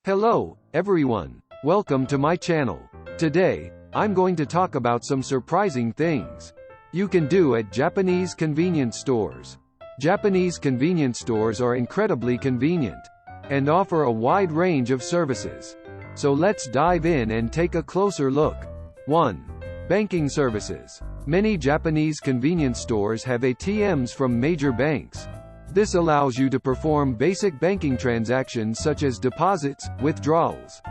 Hello, everyone. Welcome to my channel. Today, I'm going to talk about some surprising things you can do at Japanese convenience stores. Japanese convenience stores are incredibly convenient and offer a wide range of services. So let's dive in and take a closer look. 1. Banking services. Many Japanese convenience stores have ATMs from major banks. This allows you to perform basic banking transactions such as deposits, withdrawals,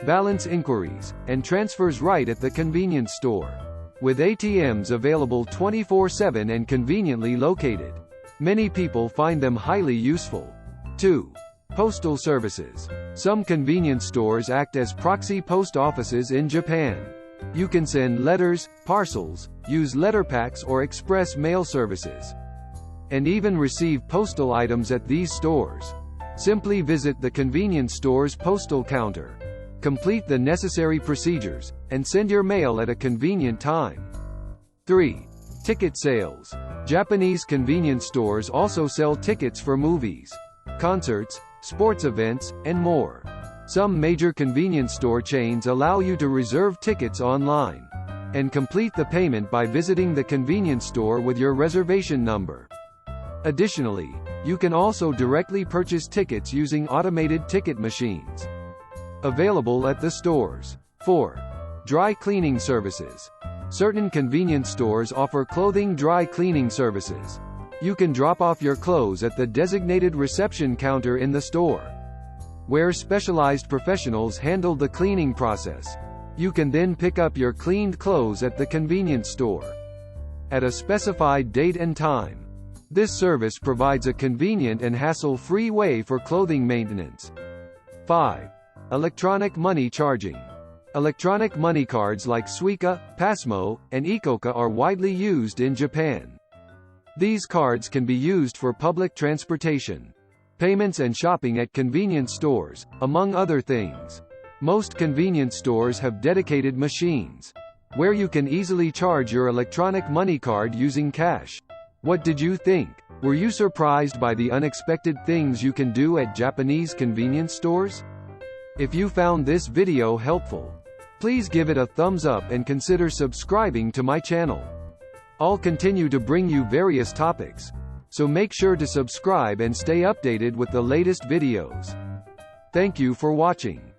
balance inquiries, and transfers right at the convenience store. With ATMs available 24/7 and conveniently located, many people find them highly useful. 2. Postal services. Some convenience stores act as proxy post offices in Japan. You can send letters, parcels, use letter packs or express mail services, and even receive postal items at these stores. Simply visit the convenience store's postal counter, complete the necessary procedures, and send your mail at a convenient time. 3. Ticket sales. Japanese convenience stores also sell tickets for movies, concerts, sports events, and more. Some major convenience store chains allow you to reserve tickets online and complete the payment by visiting the convenience store with your reservation number. Additionally, you can also directly purchase tickets using automated ticket machines available at the stores. 4. Dry cleaning services. Certain convenience stores offer clothing dry cleaning services. You can drop off your clothes at the designated reception counter in the store, where specialized professionals handle the cleaning process. You can then pick up your cleaned clothes at the convenience store at a specified date and time. This service provides a convenient and hassle-free way for clothing maintenance. 5. Electronic money charging. Electronic money cards like Suica, Pasmo, and Ikoka are widely used in Japan. These cards can be used for public transportation, payments and shopping at convenience stores, among other things. Most convenience stores have dedicated machines where you can easily charge your electronic money card using cash. What did you think? Were you surprised by the unexpected things you can do at Japanese convenience stores? If you found this video helpful, please give it a thumbs up and consider subscribing to my channel. I'll continue to bring you various topics, so make sure to subscribe and stay updated with the latest videos. Thank you for watching.